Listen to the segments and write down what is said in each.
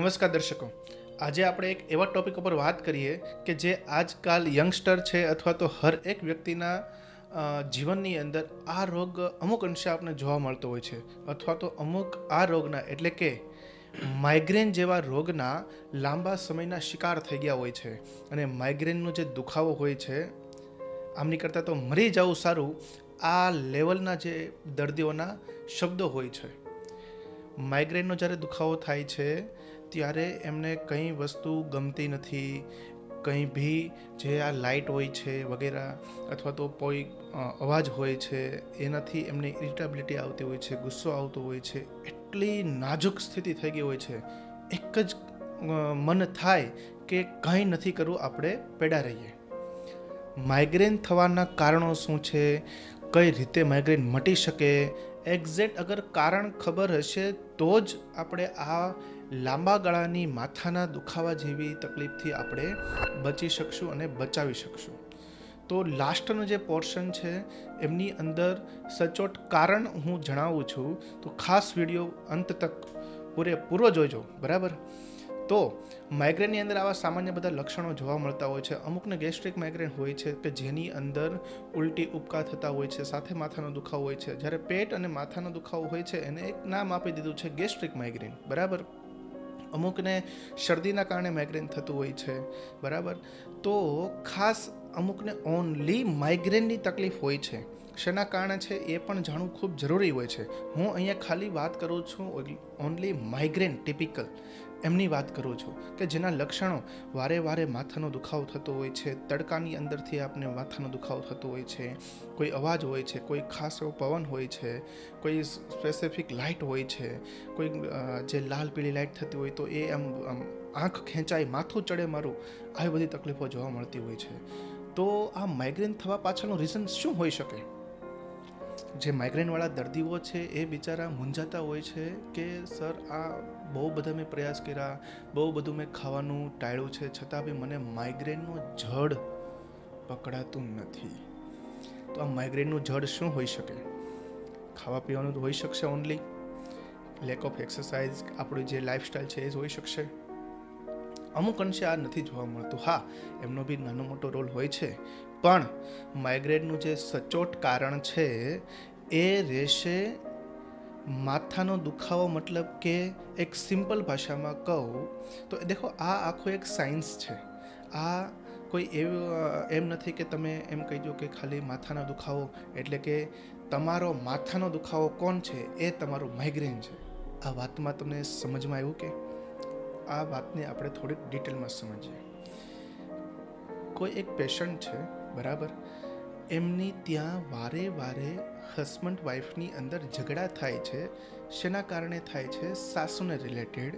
નમસ્કાર દર્શકો, આજે આપણે એક એવા ટોપિક ઉપર વાત કરીએ કે જે આજકાલ યંગસ્ટર છે અથવા તો હર એક વ્યક્તિના જીવનની અંદર આ રોગ અમુક અંશે આપણે જોવા મળતો હોય છે અથવા તો અમુક આ રોગના એટલે કે માઇગ્રેન જેવા રોગના લાંબા સમયના શિકાર થઈ ગયા હોય છે. અને માઇગ્રેનનો જે દુખાવો હોય છે, આમની કરતાં તો મરી જવું સારું, આ લેવલના જે દર્દીઓના શબ્દો હોય છે. માઇગ્રેનનો જ્યારે દુખાવો થાય છે ત્યારે એમને કંઈ વસ્તુ ગમતી નથી, કંઈ બી જે આ લાઇટ હોય છે વગેરે અથવા તો કોઈ અવાજ હોય છે એનાથી એમને ઇરિટેબિલિટી આવતી હોય છે, ગુસ્સો આવતો હોય છે. એટલી નાજુક સ્થિતિ થઈ ગઈ હોય છે, એક જ મન થાય કે કંઈ નથી કરવું, આપણે પેડા રહીએ. માઇગ્રેન થવાના કારણો શું છે, કઈ રીતે માઇગ્રેન મટી શકે, એક્ઝેક્ટ અગર કારણ ખબર હશે તો જ આપણે આ લાંબા ગાળાની માથાના દુખાવા જેવી તકલીફથી આપણે બચી શકશું અને બચાવી શકશું. તો લાસ્ટનો જે પોર્શન છે એમની અંદર સચોટ કારણ હું જણાવું છું, તો ખાસ વિડીયો અંત તક પૂરેપૂરો જોજો, બરાબર. તો માઇગ્રેનની અંદર આવા સામાન્ય બધા લક્ષણો જોવા મળતા હોય છે. અમુકને ગેસ્ટ્રિક માઇગ્રેન હોય છે કે જેની અંદર ઉલટી ઉપકા થતા હોય છે, સાથે માથાનો દુખાવો હોય છે. જ્યારે પેટ અને માથાનો દુખાવો હોય છે એને એક નામ આપી દીધું છે ગેસ્ટ્રિક માઇગ્રેન, બરાબર. અમુકને શરદીના કારણે માઇગ્રેન થતું હોય છે, બરાબર. તો ખાસ અમુકને ઓનલી માઇગ્રેનની તકલીફ હોય છે. શેના કારણે છે એ પણ જાણવું ખૂબ જરૂરી હોય છે. હું અહીંયા ખાલી વાત કરું છું ઓનલી માઇગ્રેન ટિપિકલ એમની વાત કરું છું કે જેના લક્ષણો વારે વારે માથાનો દુખાવો થતો હોય છે, તડકાની અંદરથી આપને માથાનો દુખાવો થતો હોય છે, કોઈ અવાજ હોય છે, કોઈ ખાસ એવો પવન હોય છે, કોઈ સ્પેસિફિક લાઇટ હોય છે, કોઈ જે લાલ પીળી લાઇટ થતી હોય તો એ આમ આંખ ખેંચાય, માથું ચડે મારું, આવી બધી તકલીફો જોવા મળતી હોય છે. તો આ માઇગ્રેન થવા પાછળનું રીઝન શું હોઈ શકે? જે માઇગ્રેનવાળા દર્દીઓ છે એ બિચારા મૂંઝાતા હોય છે કે સર આ બહુ બધા મેં પ્રયાસ કર્યા, બહુ બધું મેં ખાવાનું ટાળ્યું છે, છતાં બી મને માઇગ્રેનનું જડ પકડાતું નથી. તો આ માઇગ્રેનનું જડ શું હોઈ શકે? ખાવા પીવાનું હોઈ શકશે, ઓનલી લેક ઓફ એક્સરસાઇઝ, આપણું જે લાઈફસ્ટાઈલ છે એ જ હોઈ શકશે. અમુક અંશે આ નથી જોવા મળતું. હા, એમનો બી નાનો મોટો રોલ હોય છે, પણ માઇગ્રેનનું જે સચોટ કારણ છે એ રહેશે માથાનો દુખાવો. મતલબ કે એક સિમ્પલ ભાષામાં કહું તો દેખો, આ આખો એક સાયન્સ છે. આ કોઈ એમ નથી કે તમે એમ કહી દો કે ખાલી માથાનો દુખાવો એટલે કે તમારો માથાનો દુખાવો કોણ છે? એ તમારું માઇગ્રેન છે. આ વાતમાં તમને સમજમાં આવ્યું કે આ વાતને આપણે થોડીક ડિટેલમાં સમજીએ. કોઈ એક પેશન્ટ છે, બરાબર, એમની ત્યાં વારે વારે હસબન્ડ વાઈફની અંદર ઝઘડા થાય છે. શેના કારણે થાય છે? સાસુને રિલેટેડ.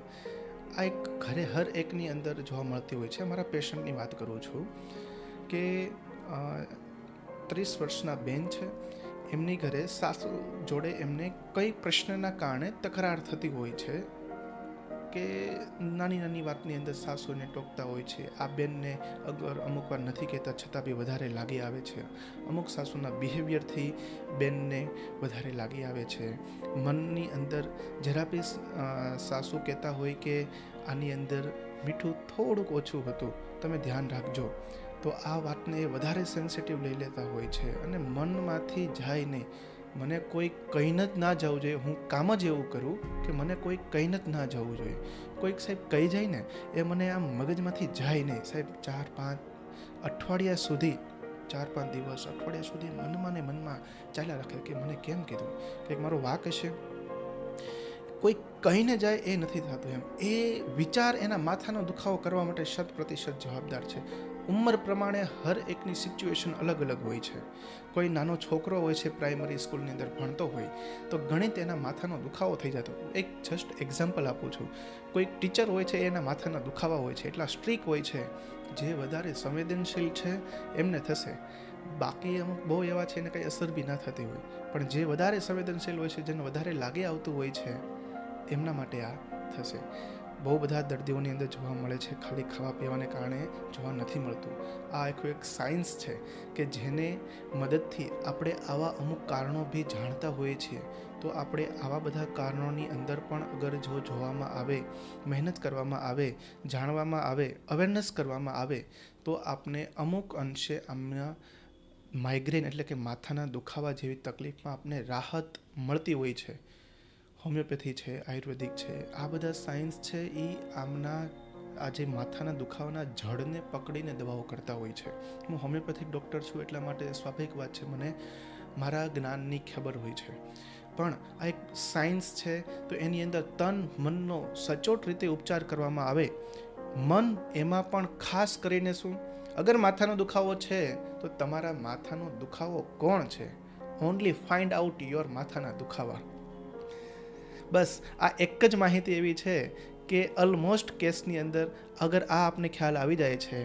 આ એક ઘરે હર એકની અંદર જોવા મળતી હોય છે. મારા પેશન્ટની વાત કરું છું કે 30 વર્ષના બેન છે, એમની ઘરે સાસુ જોડે એમને કઈ પ્રશ્નના કારણે તકરાર થતી હોય છે કે નાની નાની વાતની અંદર સાસુને ટોકતા હોય છે. આ બેનને અગર અમુક વાર નથી કહેતા છતાં બી વધારે લાગી આવે છે. અમુક સાસુના બિહેવિયરથી બેનને વધારે લાગી આવે છે. મનની અંદર જરા બી સાસુ કહેતા હોય કે આની અંદર મીઠું થોડુંક ઓછું હતું, તમે ધ્યાન રાખજો, તો આ વાતને વધારે સેન્સિટિવ લઈ લેતા હોય છે અને મનમાંથી જાય નહીં. મને કોઈ કહીને જ ના જવું જોઈએ, હું કામ જ એવું કરું કે મને કોઈ કહીને જ ના જવું જોઈએ. કોઈક સાહેબ કહી જાય ને એ મને આમ મગજમાંથી જાય નહીં સાહેબ. 4-5 અઠવાડિયા સુધી, 4-5 દિવસ, અઠવાડિયા સુધી મનમાં ને મનમાં ચાલ્યા રાખે કે મને કેમ કીધું, કંઈક મારો વાંક હશે. કોઈ કહીને જાય એ નથી થતું. એમ એ વિચાર એના માથાનો દુખાવો કરવા માટે 100% જવાબદાર છે. ઉંમર પ્રમાણે હર એકની સિચ્યુએશન અલગ અલગ હોય છે. કોઈ નાનો છોકરો હોય છે, પ્રાઇમરી સ્કૂલની અંદર ભણતો હોય તો ગણિત એના માથાનો દુખાવો થઈ જતો. એક જસ્ટ એક્ઝામ્પલ આપું છું. કોઈ ટીચર હોય છે, એના માથાના દુખાવા હોય છે, એટલા સ્ટ્રીક હોય છે. જે વધારે સંવેદનશીલ છે એમને થશે, બાકી અમુક બહુ એવા છે એને કંઈ અસર બી ના થતી હોય. પણ જે વધારે સંવેદનશીલ હોય છે, જેને વધારે લાગી આવતું હોય છે, એમના માટે આ થશે. બહુ બધા દર્દીઓની અંદર જોવા મળે છે, ખાલી ખાવા પીવાને કારણે જોવા નથી મળતું. આ એક સાયન્સ છે કે જેને મદદથી આપણે આવા અમુક કારણો બી જાણતા હોઈએ છીએ. તો આપણે આવા બધા કારણોની અંદર પણ અગર જો જોવામાં આવે, મહેનત કરવામાં આવે, જાણવામાં આવે, અવેરનેસ કરવામાં આવે, તો આપને અમુક અંશે આમના માઇગ્રેન એટલે કે માથાના દુખાવા જેવી તકલીફમાં આપને રાહત મળતી હોય છે. હોમિયોપેથી છે, આયુર્વેદિક છે, આ બધા સાયન્સ છે એ આમના આ જે માથાના દુખાવાના જડને પકડીને દવાઓ કરતા હોય છે. હું હોમિયોપેથિક ડૉક્ટર છું એટલા માટે સ્વાભાવિક વાત છે, મને મારા જ્ઞાનની ખબર હોય છે. પણ આ એક સાયન્સ છે, તો એની અંદર તન મનનો સચોટ રીતે ઉપચાર કરવામાં આવે. મન એમાં પણ ખાસ કરીને શું, અગર માથાનો દુખાવો છે તો તમારા માથાનો દુખાવો કોણ છે, ઓનલી ફાઇન્ડ આઉટ યોર માથાના દુખાવા. બસ આ એક જ માહિતી એવી છે કે ઓલમોસ્ટ કેસની અંદર અગર આ આપને ખ્યાલ આવી જાય છે,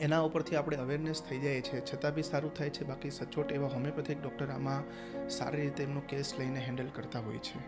એના ઉપરથી આપણે અવેરનેસ થઈ જાય છે, છતાં બી સારું થાય છે. બાકી સચોટ એવા હોમિયોપેથિક ડૉક્ટર આમાં સારી રીતે એમનો કેસ લઈને હેન્ડલ કરતા હોય છે.